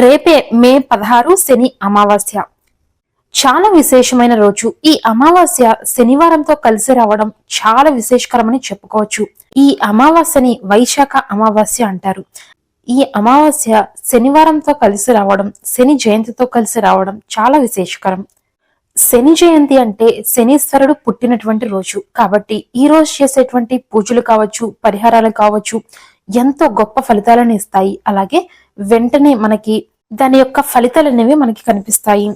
రేపే మే 16 శని అమావాస్య. చాలా విశేషమైన రోజు. ఈ అమావాస్య శనివారంతో కలిసి రావడం చాలా విశేషకరమని చెప్పుకోవచ్చు. ఈ అమావాస్యని వైశాఖ అమావాస్య అంటారు. ఈ అమావాస్య శనివారంతో కలిసి రావడం, శని జయంతితో కలిసి రావడం చాలా విశేషకరం. శని జయంతి అంటే శనీశ్వరుడు పుట్టినటువంటి రోజు కాబట్టి ఈ రోజు చేసేటువంటి పూజలు కావచ్చు, పరిహారాలు కావచ్చు ఎంతో గొప్ప ఫలితాలను ఇస్తాయి. అలాగే వెంటనే మనకి దాని యొక్క ఫలితాలు అనేవి మనకి కనిపిస్తాయి.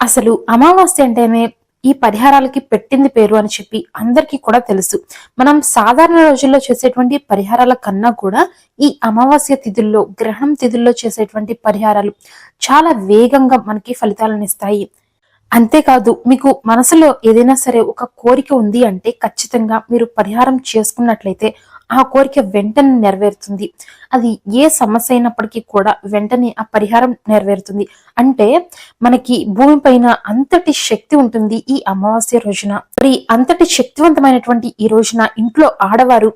అసలు అమావాస్య అంటేనే ఈ పరిహారాలకి పెట్టింది పేరు అని చెప్పి అందరికీ కూడా తెలుసు. మనం సాధారణ రోజుల్లో చేసేటువంటి పరిహారాల కన్నా కూడా ఈ అమావాస్య తిథుల్లో, గ్రహణం తిథుల్లో చేసేటువంటి పరిహారాలు చాలా వేగంగా మనకి ఫలితాలను ఇస్తాయి. అంతేకాదు, మీకు మనసులో ఏదైనా సరే ఒక కోరిక ఉంది అంటే ఖచ్చితంగా మీరు పరిహారం చేసుకున్నట్లయితే ఆ కోరిక వెంటనే నెరవేరుతుంది. అది ఏ సమస్య అయినప్పటికీ కూడా వెంటనే ఆ పరిహారం నెరవేరుతుంది. అంటే మనకి భూమిపైన అంతటి శక్తి ఉంటుంది ఈ అమావాస్య రోజున. మరి అంతటి శక్తివంతమైనటువంటి ఈ రోజున ఇంట్లో ఆడవారు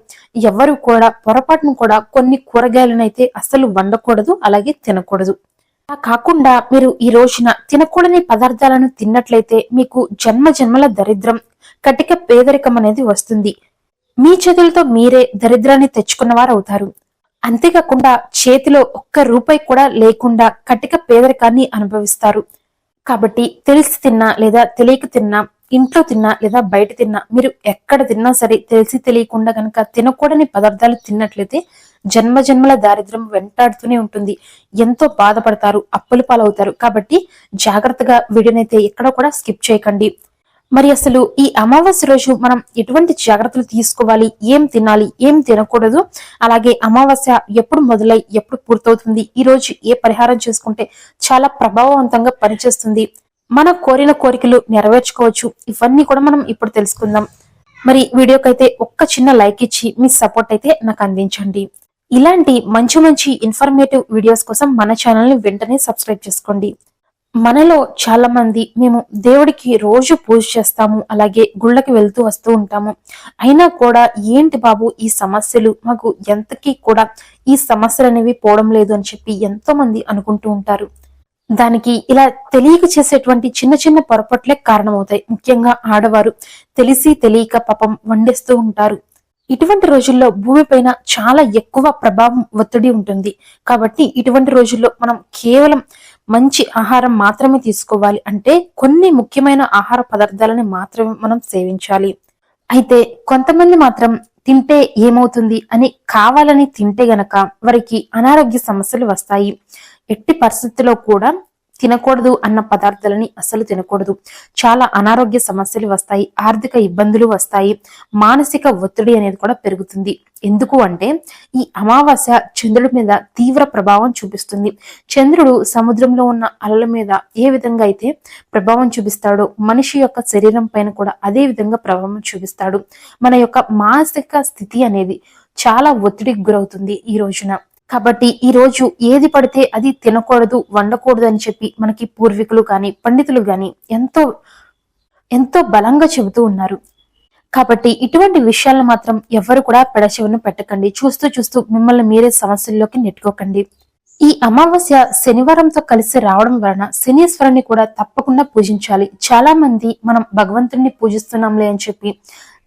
ఎవరు కూడా పొరపాటును కూడా కొన్ని కూరగాయలనైతే అస్సలు వండకూడదు, అలాగే తినకూడదు. అలా కాకుండా మీరు ఈ రోజున తినకూడని పదార్థాలను తిన్నట్లయితే మీకు జన్మ జన్మల దరిద్రం, కటిక పేదరికం అనేది వస్తుంది. మీ చేతులతో మీరే దరిద్రాన్ని తెచ్చుకున్నవారు అవుతారు. అంతేకాకుండా చేతిలో ఒక్క రూపాయి కూడా లేకుండా కటిక పేదరికాన్ని అనుభవిస్తారు. కాబట్టి తెలిసి తిన్నా లేదా తెలియక తిన్నా, ఇంట్లో తిన్నా లేదా బయట తిన్నా, మీరు ఎక్కడ తిన్నా సరే తెలిసి తెలియకుండా గనక తినకూడని పదార్థాలు తిన్నట్లయితే జన్మ జన్మల దారిద్ర్యం వెంటాడుతూనే ఉంటుంది. ఎంతో బాధపడతారు, అప్పుల పాలవుతారు. కాబట్టి జాగ్రత్తగా వీడియోనైతే ఎక్కడ కూడా స్కిప్ చేయకండి. మరి అసలు ఈ అమావాస్య రోజు మనం ఎటువంటి జాగ్రత్తలు తీసుకోవాలి, ఏం తినాలి, ఏం తినకూడదు, అలాగే అమావాస్య ఎప్పుడు మొదలై ఎప్పుడు పూర్తవుతుంది, ఈ రోజు ఏ పరిహారం చేసుకుంటే చాలా ప్రభావవంతంగా పనిచేస్తుంది, మన కోరిన కోరికలు నెరవేర్చుకోవచ్చు, ఇవన్నీ కూడా మనం ఇప్పుడు తెలుసుకుందాం. మరి వీడియోకైతే ఒక్క చిన్న లైక్ ఇచ్చి మీ సపోర్ట్ అయితే నాకు అందించండి. ఇలాంటి మంచి మంచి ఇన్ఫర్మేటివ్ వీడియోస్ కోసం మన ఛానల్ ని వెంటనే సబ్స్క్రైబ్ చేసుకోండి. మనలో చాలా మంది మేము దేవుడికి రోజు పూజ చేస్తాము, అలాగే గుళ్ళకి వెళ్తూ వస్తూ ఉంటాము. అయినా కూడా ఏంటి బాబు ఈ సమస్యలు, మాకు ఎంతకీ కూడా ఈ సమస్యలు అనేవి పోవడం లేదు అని చెప్పి ఎంతో మంది అనుకుంటూ ఉంటారు. దానికి ఇలా తెలియక చేసేటువంటి చిన్న చిన్న పొరపాట్లే కారణమవుతాయి. ముఖ్యంగా ఆడవారు తెలిసి తెలియక పాపం వండేస్తూ ఉంటారు. ఇటువంటి రోజుల్లో భూమిపైన చాలా ఎక్కువ ప్రభావం, ఒత్తిడి ఉంటుంది. కాబట్టి ఇటువంటి రోజుల్లో మనం కేవలం మంచి ఆహారం మాత్రమే తీసుకోవాలి. అంటే కొన్ని ముఖ్యమైన ఆహార పదార్థాలని మాత్రమే మనం సేవించాలి. అయితే కొంతమంది మాత్రం తింటే ఏమవుతుంది అని కావాలని తింటే గనక వారికి అనారోగ్య సమస్యలు వస్తాయి. ఎట్టి పరిస్థితుల్లో కూడా తినకూడదు అన్న పదార్థాలని అస్సలు తినకూడదు. చాలా అనారోగ్య సమస్యలు వస్తాయి, ఆర్థిక ఇబ్బందులు వస్తాయి, మానసిక ఒత్తిడి అనేది కూడా పెరుగుతుంది. ఎందుకు అంటే ఈ అమావాస్య చంద్రుడి మీద తీవ్ర ప్రభావం చూపిస్తుంది. చంద్రుడు సముద్రంలో ఉన్న అలల మీద ఏ విధంగా అయితే ప్రభావం చూపిస్తాడో మనిషి యొక్క శరీరం పైన కూడా అదే విధంగా ప్రభావం చూపిస్తాడు. మన యొక్క మానసిక స్థితి అనేది చాలా ఒత్తిడికి గురవుతుంది ఈ రోజున. కాబట్టి ఈ రోజు ఏది పడితే అది తినకూడదు, వండకూడదు అని చెప్పి మనకి పూర్వీకులు గాని, పండితులు గాని ఎంతో ఎంతో బలంగా చెబుతూ ఉన్నారు. కాబట్టి ఇటువంటి విషయాలను మాత్రం ఎవరు కూడా పెడచెవిన పెట్టకండి. చూస్తూ చూస్తూ మిమ్మల్ని మీరే సమస్యల్లోకి నెట్టుకోకండి. ఈ అమావాస్య శనివారంతో కలిసి రావడం వలన శనీశ్వరుని కూడా తప్పకుండా పూజించాలి. చాలా మంది మనం భగవంతుడిని పూజిస్తున్నాంలే అని చెప్పి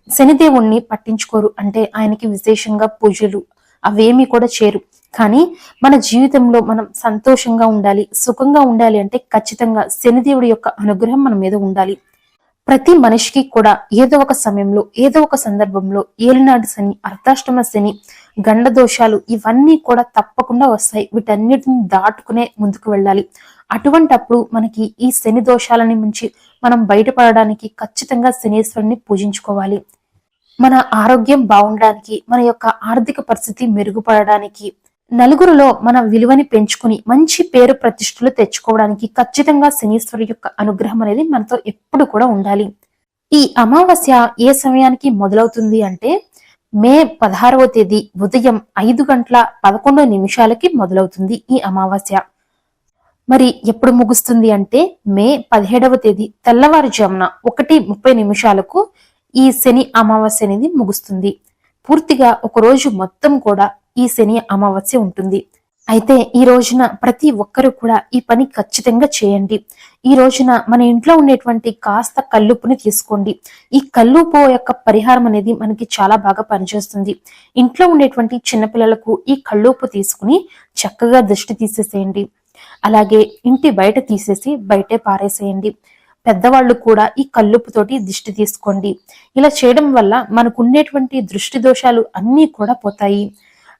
శనిదేవుణ్ణి పట్టించుకోరు. అంటే ఆయనకి విశేషంగా పూజలు అవేమీ కూడా చేరు. కానీ మన జీవితంలో మనం సంతోషంగా ఉండాలి, సుఖంగా ఉండాలి అంటే ఖచ్చితంగా శనిదేవుడి యొక్క అనుగ్రహం మన మీద ఉండాలి. ప్రతి మనిషికి కూడా ఏదో ఒక సమయంలో, ఏదో ఒక సందర్భంలో ఏలినాటి శని, అర్ధాష్టమ శని, గండ దోషాలు ఇవన్నీ కూడా తప్పకుండా వస్తాయి. వీటన్నిటిని దాటుకునే ముందుకు వెళ్ళాలి. అటువంటప్పుడు మనకి ఈ శని దోషాలని నుంచి మనం బయటపడడానికి ఖచ్చితంగా శనీశ్వరుని పూజించుకోవాలి. మన ఆరోగ్యం బాగుండడానికి, మన యొక్క ఆర్థిక పరిస్థితి మెరుగుపడడానికి, నలుగురిలో మన విలువని పెంచుకుని మంచి పేరు ప్రతిష్టలు తెచ్చుకోవడానికి ఖచ్చితంగా శనీశ్వరు యొక్క అనుగ్రహం అనేది మనతో ఎప్పుడు కూడా ఉండాలి. ఈ అమావాస్య ఏ సమయానికి మొదలవుతుంది అంటే మే 16వ తేదీ ఉదయం 5:11 మొదలవుతుంది ఈ అమావాస్య. మరి ఎప్పుడు ముగుస్తుంది అంటే మే 17వ తేదీ తెల్లవారుజామున 1:30 ఈ శని అమావాస్య అనేది ముగుస్తుంది. పూర్తిగా ఒక రోజు మొత్తం కూడా ఈ శని అమావాస్య ఉంటుంది. అయితే ఈ రోజున ప్రతి ఒక్కరూ కూడా ఈ పని ఖచ్చితంగా చేయండి. ఈ రోజున మన ఇంట్లో ఉండేటువంటి కాస్త కల్లుప్పుని తీసుకోండి. ఈ కల్లుప్పు యొక్క పరిహారం అనేది మనకి చాలా బాగా పనిచేస్తుంది. ఇంట్లో ఉండేటువంటి చిన్నపిల్లలకు ఈ కల్లుప్పు తీసుకుని చక్కగా దిష్టి తీసేసేయండి. అలాగే ఇంటి బయట తీసేసి బయటే పారేసేయండి. పెద్దవాళ్ళు కూడా ఈ కల్లుప్పుతోటి దిష్టి తీసుకోండి. ఇలా చేయడం వల్ల మనకు ఉండేటువంటి దృష్టి దోషాలు అన్నీ కూడా పోతాయి.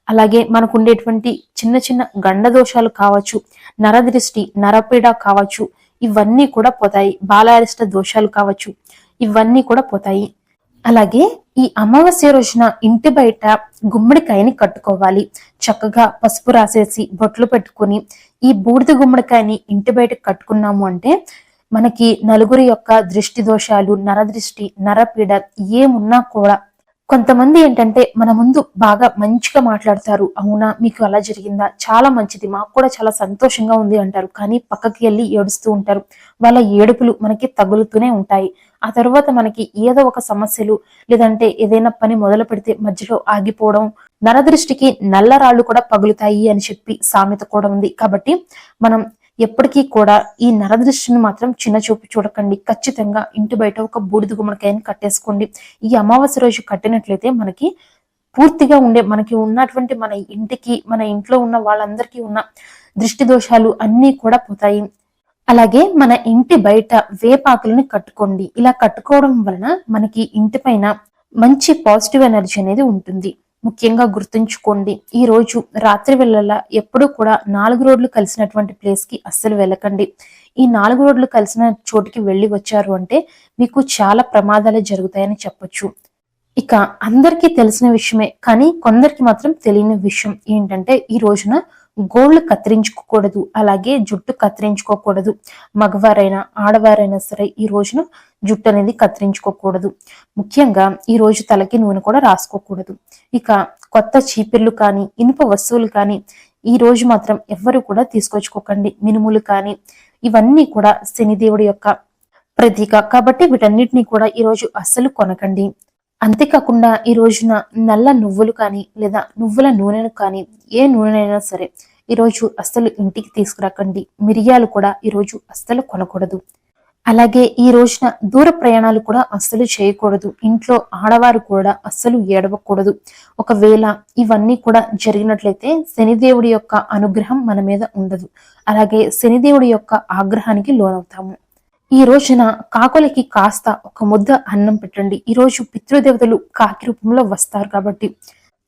అలాగే మనకు ఉండేటువంటి చిన్న చిన్న గండ దోషాలు కావచ్చు, నరదృష్టి, నరపీడ కావచ్చు, ఇవన్నీ కూడా పోతాయి. బాలారిష్ట దోషాలు కావచ్చు, ఇవన్నీ కూడా పోతాయి. అలాగే ఈ అమావాస్య రోజున ఇంటి బయట గుమ్మడికాయని కట్టుకోవాలి. చక్కగా పసుపు రాసేసి బొట్లు పెట్టుకుని ఈ బూడిద గుమ్మడికాయని ఇంటి బయట కట్టుకున్నాము అంటే మనకి నలుగురి యొక్క దృష్టి దోషాలు, నరదృష్టి, నరపీడ ఏమున్నా కూడా, కొంతమంది ఏంటంటే మన ముందు బాగా మంచిగా మాట్లాడతారు. అవునా, మీకు అలా జరిగిందా, చాలా మంచిది, మాకు కూడా చాలా సంతోషంగా ఉంది అంటారు. కానీ పక్కకి వెళ్ళి ఏడుస్తూ ఉంటారు. వాళ్ళ ఏడుపులు మనకి తగులుతూనే ఉంటాయి. ఆ తర్వాత మనకి ఏదో ఒక సమస్యలు, లేదంటే ఏదైనా పని మొదలు పెడితే మధ్యలో ఆగిపోవడం, నరదృష్టికి నల్ల రాళ్లు కూడా పగులుతాయి అని చెప్పి సామెత కూడా ఉంది. కాబట్టి మనం ఎప్పటికీ కూడా ఈ నరదృష్టిని మాత్రం చిన్న చూపు చూడకండి. ఖచ్చితంగా ఇంటి బయట ఒక బూడిద గుమ్మడికాయని కట్టేసుకోండి. ఈ అమావాస్య రోజు కట్టినట్లయితే మనకి పూర్తిగా మనకి ఉన్నటువంటి మన ఇంటికి, మన ఇంట్లో ఉన్న వాళ్ళందరికీ ఉన్న దృష్టి దోషాలు అన్నీ కూడా పోతాయి. అలాగే మన ఇంటి బయట వేపాకులని కట్టుకోండి. ఇలా కట్టుకోవడం వలన మనకి ఇంటి పైన మంచి పాజిటివ్ ఎనర్జీ అనేది ఉంటుంది. ముఖ్యంగా గుర్తుంచుకోండి, ఈ రోజు రాత్రి వేళల ఎప్పుడూ కూడా 4 రోడ్లు కలిసినటువంటి ప్లేస్ కి అస్సలు వెళ్ళకండి. ఈ 4 రోడ్లు కలిసిన చోటికి వెళ్ళి వచ్చారు అంటే మీకు చాలా ప్రమాదాలు జరుగుతాయని చెప్పొచ్చు. ఇక అందరికీ తెలిసిన విషయమే, కానీ కొందరికి మాత్రం తెలియని విషయం ఏంటంటే ఈ రోజున గోళ్లు కత్తిరించుకోకూడదు, అలాగే జుట్టు కత్తిరించుకోకూడదు. మగవారైనా ఆడవారైనా సరే ఈ రోజున జుట్టు అనేది కత్తిరించుకోకూడదు. ముఖ్యంగా ఈ రోజు తలకి నూనె కూడా రాసుకోకూడదు. ఇక కొత్త చీపిర్లు కానీ, ఇనుప వస్తువులు కానీ ఈ రోజు మాత్రం ఎవ్వరు కూడా తీసుకొచ్చుకోకండి. మినుములు కానీ, ఇవన్నీ కూడా శనిదేవుడి యొక్క ప్రతీక కాబట్టి వీటన్నిటిని కూడా ఈ రోజు అస్సలు కొనకండి. అంతేకాకుండా ఈ రోజున నల్ల నువ్వులు కానీ, లేదా నువ్వుల నూనెను కానీ, ఏ నూనెనైనా సరే ఈరోజు అస్సలు ఇంటికి తీసుకురాకండి. మిరియాలు కూడా ఈరోజు అస్సలు కొనకూడదు. అలాగే ఈ రోజున దూర ప్రయాణాలు కూడా అస్సలు చేయకూడదు. ఇంట్లో ఆడవారు కూడా అస్సలు ఏడవకూడదు. ఒకవేళ ఇవన్నీ కూడా జరిగినట్లయితే శనిదేవుడి యొక్క అనుగ్రహం మన మీద ఉండదు. అలాగే శనిదేవుడి యొక్క ఆగ్రహానికి లోనవుతాము. ఈ రోజున కాకులకి కాస్త ఒక ముద్ద అన్నం పెట్టండి. ఈ రోజు పితృదేవతలు కాకి రూపంలో వస్తారు కాబట్టి.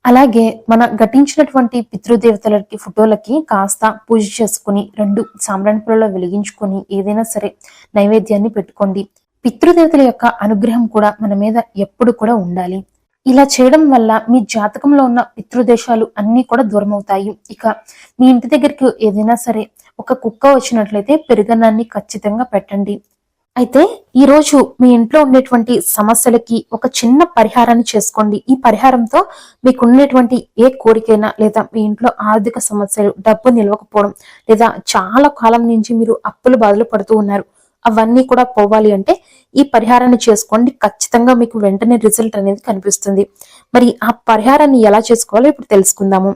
అలాగే మన ఘటించినటువంటి పితృదేవతలకి ఫోటోలకి కాస్త పూజ చేసుకుని 2 సాంబ్రాణి పొలలో వెలిగించుకొని ఏదైనా సరే నైవేద్యాన్ని పెట్టుకోండి. పితృదేవతల యొక్క అనుగ్రహం కూడా మన మీద ఎప్పుడు కూడా ఉండాలి. ఇలా చేయడం వల్ల మీ జాతకంలో ఉన్న పితృదేశాలు అన్ని కూడా దూరం అవుతాయి. ఇక మీ ఇంటి దగ్గరికి ఏదైనా సరే ఒక కుక్క వచ్చినట్లయితే పెరుగన్నాన్ని ఖచ్చితంగా పెట్టండి. అయితే ఈ రోజు మీ ఇంట్లో ఉండేటువంటి సమస్యలకి ఒక చిన్న పరిహారాన్ని చేసుకోండి. ఈ పరిహారంతో మీకు ఉండేటువంటి ఏ కోరికైనా, లేదా మీ ఇంట్లో ఆర్థిక సమస్యలు, డబ్బు నిలవకపోవడం, లేదా చాలా కాలం నుంచి మీరు అప్పుల బాధలు పడుతూ ఉన్నారు, అవన్నీ కూడా పోవాలి అంటే ఈ పరిహారాన్ని చేసుకోండి. ఖచ్చితంగా మీకు వెంటనే రిజల్ట్ అనేది కనిపిస్తుంది. మరి ఆ పరిహారాన్ని ఎలా చేసుకోవాలో ఇప్పుడు తెలుసుకుందాము.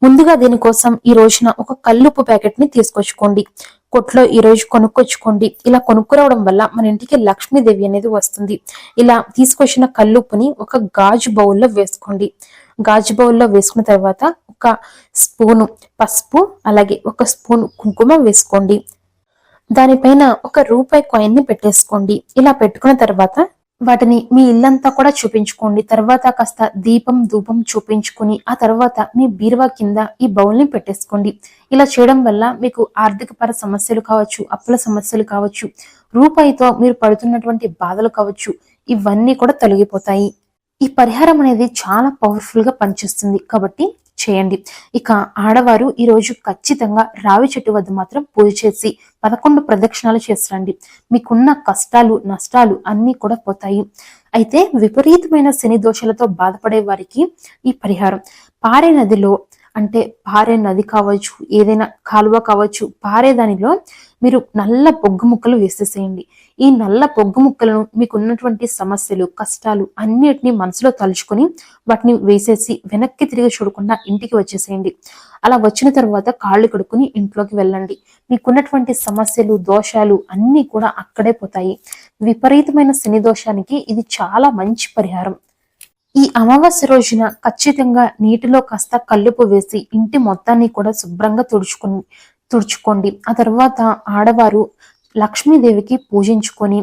ముందుగా దీనికోసం ఈ రోజున ఒక కల్లుప్పు ప్యాకెట్ ని తీసుకొచ్చుకోండి. కొట్లో ఈ రోజు కొనుక్కొచ్చుకోండి. ఇలా కొనుక్కురావడం వల్ల మన ఇంటికి లక్ష్మీదేవి అనేది వస్తుంది. ఇలా తీసుకొచ్చిన కల్లుప్పుని ఒక గాజు బౌల్లో వేసుకోండి. గాజు బౌల్లో వేసుకున్న తర్వాత ఒక స్పూను పసుపు, అలాగే ఒక స్పూన్ కుంకుమ వేసుకోండి. దానిపైన ఒక రూపాయి కాయిన్ ని పెట్టేసుకోండి. ఇలా పెట్టుకున్న తర్వాత వాటిని మీ ఇల్లంతా కూడా చూపించుకోండి. తర్వాత కాస్త దీపం ధూపం చూపించుకుని ఆ తర్వాత మీ బీరువా కింద ఈ బౌల్ ని పెట్టేసుకోండి. ఇలా చేయడం వల్ల మీకు ఆర్థిక పర సమస్యలు కావచ్చు, అప్పుల సమస్యలు కావచ్చు, రూపాయితో మీరు పడుతున్నటువంటి బాధలు కావచ్చు, ఇవన్నీ కూడా తొలగిపోతాయి. ఈ పరిహారం అనేది చాలా పవర్ఫుల్ గా పనిచేస్తుంది కాబట్టి చేయండి. ఇక ఆడవారు ఈ రోజు ఖచ్చితంగా రావి చెట్టు వద్ద మాత్రం పూజ చేసి 11 ప్రదక్షిణాలు చేసిరండి. మీకున్న కష్టాలు నష్టాలు అన్ని కూడా పోతాయి. అయితే విపరీతమైన శని దోషాలతో బాధపడే వారికి ఈ పరిహారం, పారే నదిలో అంటే పారే నది కావచ్చు, ఏదైనా కాలువ కావచ్చు, పారే దానిలో మీరు నల్ల బొగ్గు ముక్కలు వేసేసేయండి. ఈ నల్ల బొగ్గు ముక్కలను మీకు ఉన్నటువంటి సమస్యలు, కష్టాలు అన్నిటినీ మనసులో తలుచుకొని వాటిని వేసేసి వెనక్కి తిరిగి చూడకుండా ఇంటికి వచ్చేసేయండి. అలా వచ్చిన తర్వాత కాళ్ళు కడుక్కుని ఇంట్లోకి వెళ్ళండి. మీకున్నటువంటి సమస్యలు, దోషాలు అన్నీ కూడా అక్కడే పోతాయి. విపరీతమైన శని దోషానికి ఇది చాలా మంచి పరిహారం. ఈ అమావాస్య రోజున ఖచ్చితంగా నీటిలో కాస్త కల్లుపు వేసి ఇంటి మొత్తాన్ని కూడా శుభ్రంగా తుడుచుకోండి. ఆ తర్వాత ఆడవారు లక్ష్మీదేవికి పూజించుకొని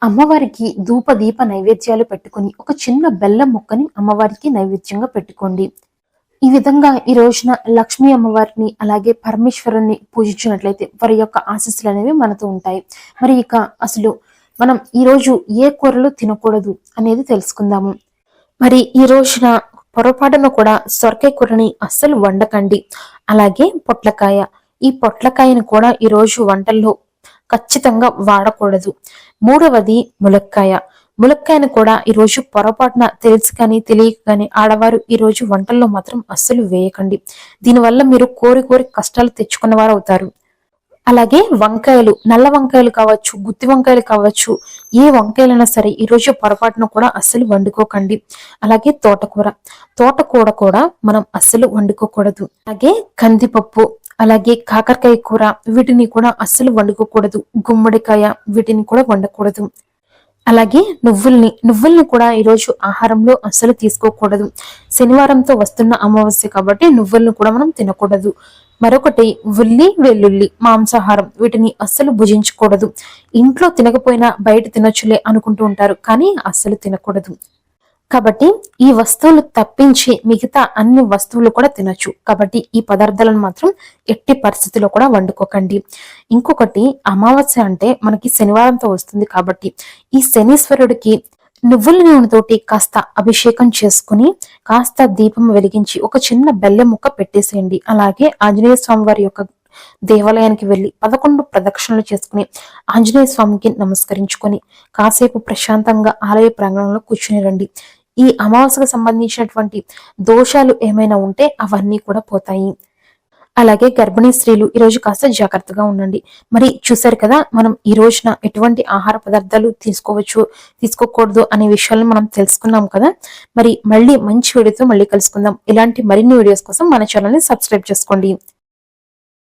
అమ్మవారికి ధూప దీప నైవేద్యాలు పెట్టుకొని ఒక చిన్న బెల్లం ముక్కని అమ్మవారికి నైవేద్యంగా పెట్టుకోండి. ఈ విధంగా ఈ రోజున లక్ష్మీ అమ్మవారిని అలాగే పరమేశ్వరుని పూజించినట్లయితే వారి యొక్క ఆశీస్సులు అనేవి మనతో ఉంటాయి. మరి ఇక అసలు మనం ఈ రోజు ఏ కూరలు తినకూడదు అనేది తెలుసుకుందాము. మరి ఈ రోజున పొరపాటున కూడా సొరకాయ కూరని అస్సలు వండకండి. అలాగే పొట్లకాయ, ఈ పొట్లకాయను కూడా ఈ రోజు వంటల్లో ఖచ్చితంగా వాడకూడదు. మూడవది ములక్కాయ. ములక్కాయను కూడా ఈ రోజు పొరపాటున తెలిసి కానీ తెలియక కానీ ఆడవారు ఈ రోజు వంటల్లో మాత్రం అస్సలు వేయకండి. దీనివల్ల మీరు కోరి కోరి కష్టాలు తెచ్చుకున్న వారు అవుతారు. అలాగే వంకాయలు, నల్ల వంకాయలు కావచ్చు, గుత్తి వంకాయలు కావచ్చు, ఏ వంకాయలైనా సరే ఈ రోజు పొరపాటున కూడా అస్సలు వండుకోకండి. అలాగే తోటకూర కూడా మనం అస్సలు వండుకోకూడదు. అలాగే కందిపప్పు, అలాగే కాకరకాయ కూర వీటిని కూడా అస్సలు వండుకోకూడదు. గుమ్మడికాయ వీటిని కూడా వండకూడదు. అలాగే నువ్వుల్ని కూడా ఈరోజు ఆహారంలో అస్సలు తీసుకోకూడదు. శనివారంతో వస్తున్న అమావాస్య కాబట్టి నువ్వులను కూడా మనం తినకూడదు. మరొకటి ఉల్లి, వెల్లుల్లి, మాంసాహారం వీటిని అస్సలు భుజించకూడదు. ఇంట్లో తినకపోయినా బయట తినొచ్చులే అనుకుంటూ ఉంటారు, కానీ అస్సలు తినకూడదు. కాబట్టి ఈ వస్తువులు తప్పించి మిగతా అన్ని వస్తువులు కూడా తినొచ్చు. కాబట్టి ఈ పదార్థాలను మాత్రం ఎట్టి పరిస్థితిలో కూడా వండుకోకండి. ఇంకొకటి, అమావాస్య అంటే మనకి శనివారంతో వస్తుంది కాబట్టి ఈ శనీశ్వరుడికి నువ్వుల నూనెతోటి కాస్త అభిషేకం చేసుకుని కాస్త దీపం వెలిగించి ఒక చిన్న బెల్లం ముక్క పెట్టేసేయండి. అలాగే ఆంజనేయ స్వామి వారి యొక్క దేవాలయానికి వెళ్లి 11 ప్రదక్షిణలు చేసుకుని ఆంజనేయ స్వామికి నమస్కరించుకొని కాసేపు ప్రశాంతంగా ఆలయ ప్రాంగణంలో కూర్చుని రండి. ఈ అమావాస్యకు సంబంధించినటువంటి దోషాలు ఏమైనా ఉంటే అవన్నీ కూడా పోతాయి. అలాగే గర్భిణీ స్త్రీలు ఈ రోజు కాస్త జాగ్రత్తగా ఉండండి. మరి చూసారు కదా, మనం ఈ రోజున ఎటువంటి ఆహార పదార్థాలు తీసుకోకూడదు అనే విషయాలను మనం తెలుసుకున్నాం కదా. మరి మళ్ళీ మంచి వీడియోతో మళ్ళీ కలుసుకుందాం. ఇలాంటి మరిన్ని వీడియోస్ కోసం మన ఛానల్ ని సబ్స్క్రైబ్ చేసుకోండి.